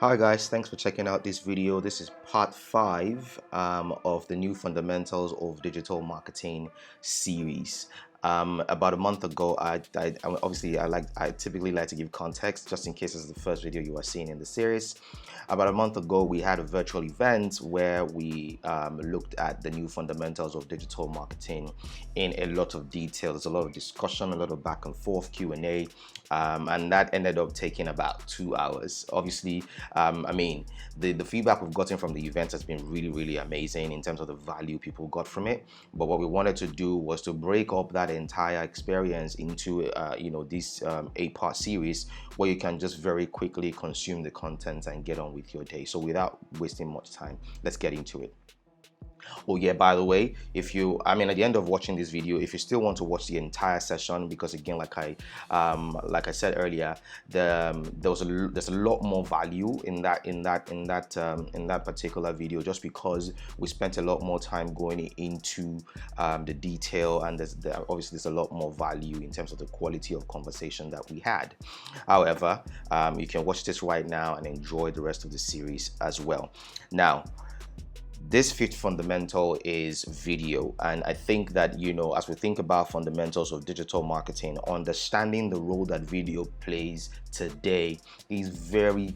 Hi guys, thanks for checking out this video. This is part 5 of the new fundamentals of digital marketing series. About a month ago, I typically like to give context just in case it's the first video you are seeing in the series. About a month ago, we had a virtual event where we looked at the new fundamentals of digital marketing in a lot of detail. There's a lot of discussion, a lot of back and forth Q&A, and that ended up taking about 2 hours. Obviously, the feedback we've gotten from the event has been really amazing in terms of the value people got from it. But what we wanted to do was to break up that entire experience into this 8-part series where you can just very quickly consume the content and get on with your day. So without wasting much time, let's get into it. Oh yeah, by the way, at the end of watching this video, if you still want to watch the entire session, because again, like I said earlier, there's a lot more value in that particular video, just because we spent a lot more time going into the detail, and obviously there's a lot more value in terms of the quality of conversation that we had. However, you can watch this right now and enjoy the rest of the series as well. Now, this fifth fundamental is video, and I think that as we think about fundamentals of digital marketing, understanding the role that video plays today is very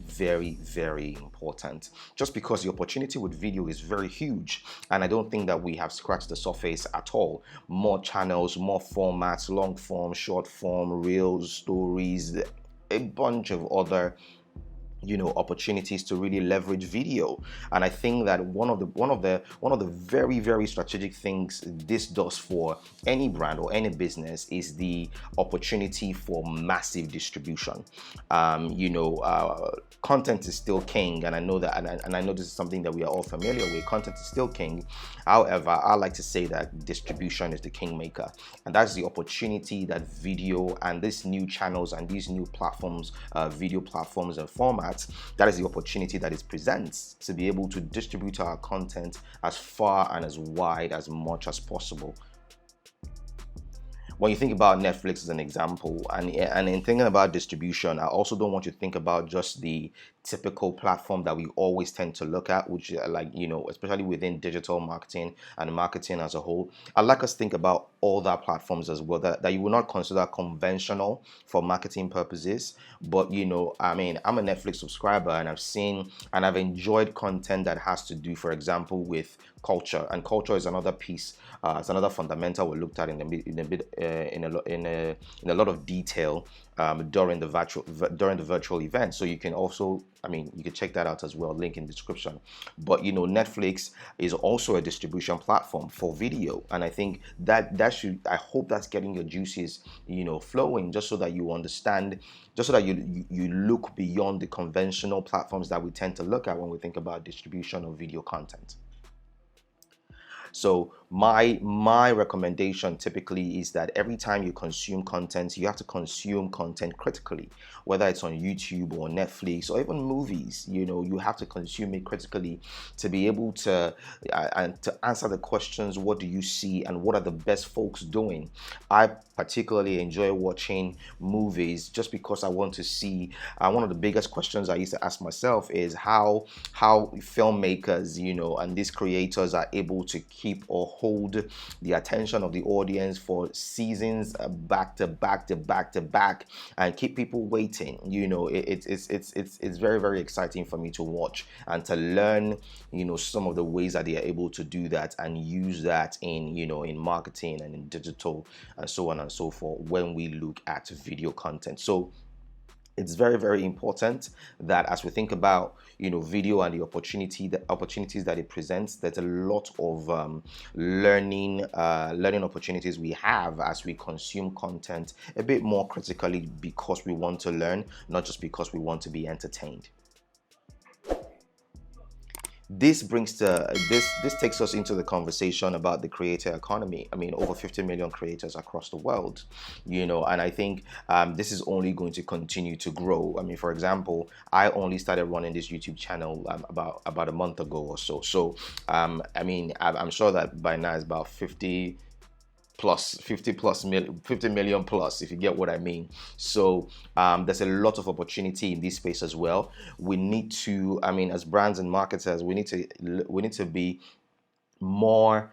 important, just because the opportunity with video is very huge, and I don't think that we have scratched the surface at all. More channels, more formats, long form, short form, reels, stories, a bunch of other opportunities to really leverage video. And I think that one of the very strategic things this does for any brand or any business is the opportunity for massive distribution. Content is still king, and I know that, and I know this is something that we are all familiar with. Content is still king. However, I like to say that distribution is the kingmaker, and that's the opportunity that video and these new channels and these new platforms, video platforms and formats, that is the opportunity that it presents to be able to distribute our content as far and as wide as much as possible. When you think about Netflix as an example, and in thinking about distribution, I also don't want you to think about just the typical platform that we always tend to look at, which especially within digital marketing and marketing as a whole. I'd like us to think about all that platforms as well that you will not consider conventional for marketing purposes. But I'm a Netflix subscriber, and I've seen and I've enjoyed content that has to do, for example, with culture, and culture is another piece. It's another fundamental we looked at in a lot of detail during the virtual event. So you can also, you can check that out as well, link in the description. But Netflix is also a distribution platform for video, and I think I hope that's getting your juices flowing, just so that you understand, just so that you look beyond the conventional platforms that we tend to look at when we think about distribution of video content. So my recommendation typically is that every time you consume content, you have to consume content critically, whether it's on YouTube or Netflix or even movies. You have to consume it critically to be able to and to answer the questions: what do you see, and what are the best folks doing? I particularly enjoy watching movies just because I want to see. One of the biggest questions I used to ask myself is how filmmakers, and these creators are able to keep or hold the attention of the audience for seasons back to back and keep people waiting. It's very exciting for me to watch and to learn some of the ways that they are able to do that and use that in marketing and in digital and so on and so forth when we look at video content. So it's very important that as we think about video and the opportunities that it presents, there's a lot of learning opportunities we have as we consume content a bit more critically, because we want to learn, not just because we want to be entertained. This takes us into the conversation about the creator economy. Over 50 million creators across the world, and I think this is only going to continue to grow. For example, I only started running this YouTube channel about a month ago or so. So I'm sure that by now it's about 50 plus 50 million plus, if you get what I mean. So there's a lot of opportunity in this space as well. We need to, I mean, as brands and marketers, we need to be more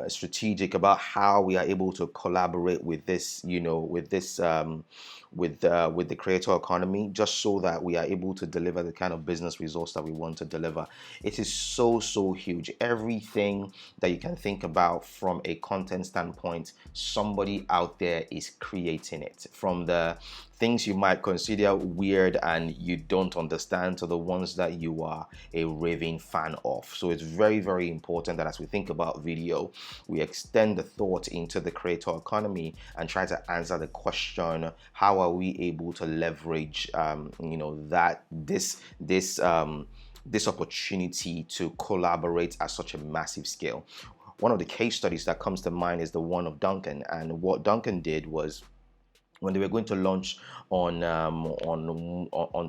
strategic about how we are able to collaborate with this, with the creator economy, just so that we are able to deliver the kind of business results that we want to deliver. It is so huge. Everything that you can think about from a content standpoint, somebody out there is creating it. From the things you might consider weird and you don't understand to the ones that you are a raving fan of. So it's very important that as we think about video, we extend the thought into the creator economy and try to answer the question: how are we able to leverage, that this opportunity to collaborate at such a massive scale? One of the case studies that comes to mind is the one of Duncan, and what Duncan did was, when they were going to launch on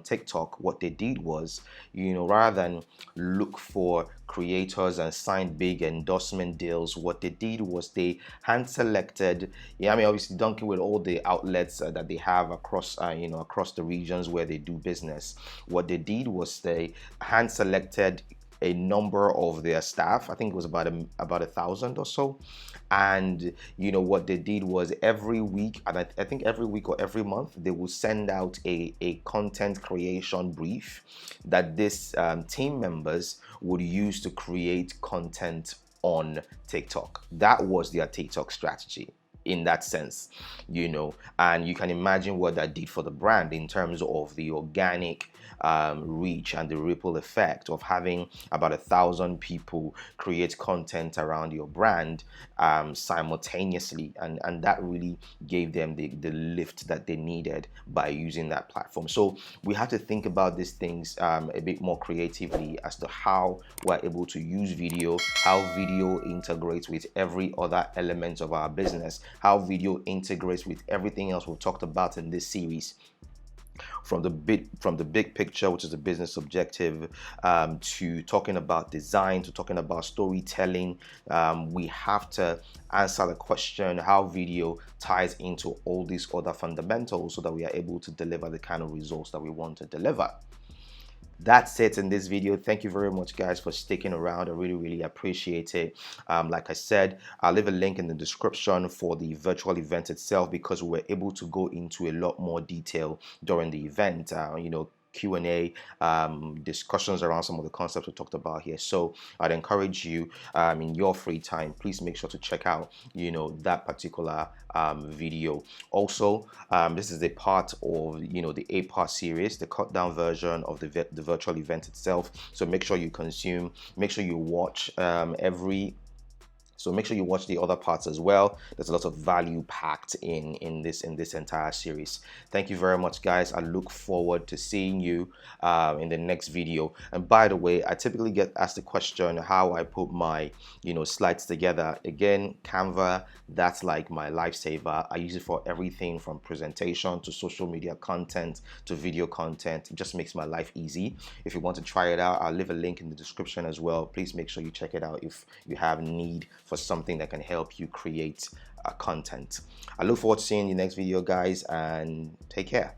TikTok, what they did was, rather than look for creators and sign big endorsement deals, what they did was they hand selected. Yeah, I mean, obviously Dunkin' with all the outlets that they have across across the regions where they do business. What they did was they hand selected a number of their staff. I think it was about 1,000 or so. And what they did was, every week, and I think every week or every month, they will send out a content creation brief that this team members would use to create content on TikTok. That was their TikTok strategy in that sense, and you can imagine what that did for the brand in terms of the organic reach and the ripple effect of having about 1,000 people create content around your brand simultaneously, and that really gave them the lift that they needed by using that platform. So we have to think about these things a bit more creatively as to how we're able to use video, how video integrates with every other element of our business, how video integrates with everything else we've talked about in this series, from the big picture, which is the business objective, to talking about design, to talking about storytelling. We have to answer the question how video ties into all these other fundamentals so that we are able to deliver the kind of results that we want to deliver. That's it in this video. Thank you very much, guys, for sticking around. I really appreciate it. Like I said, I'll leave a link in the description for the virtual event itself, because we're able to go into a lot more detail during the event. Q&A, discussions around some of the concepts we talked about here. So I'd encourage you, in your free time, please make sure to check out that particular video. Also, this is a part of the 8-part series, the cut down version of the virtual event itself. So make sure you consume, make sure you watch So make sure you watch the other parts as well. There's a lot of value packed in this entire series. Thank you very much, guys. I look forward to seeing you in the next video. And by the way, I typically get asked the question how I put my slides together. Again, Canva, that's like my lifesaver. I use it for everything from presentation to social media content to video content. It just makes my life easy. If you want to try it out, I'll leave a link in the description as well. Please make sure you check it out if you have need for something that can help you create content. I look forward to seeing you next video, guys, and take care.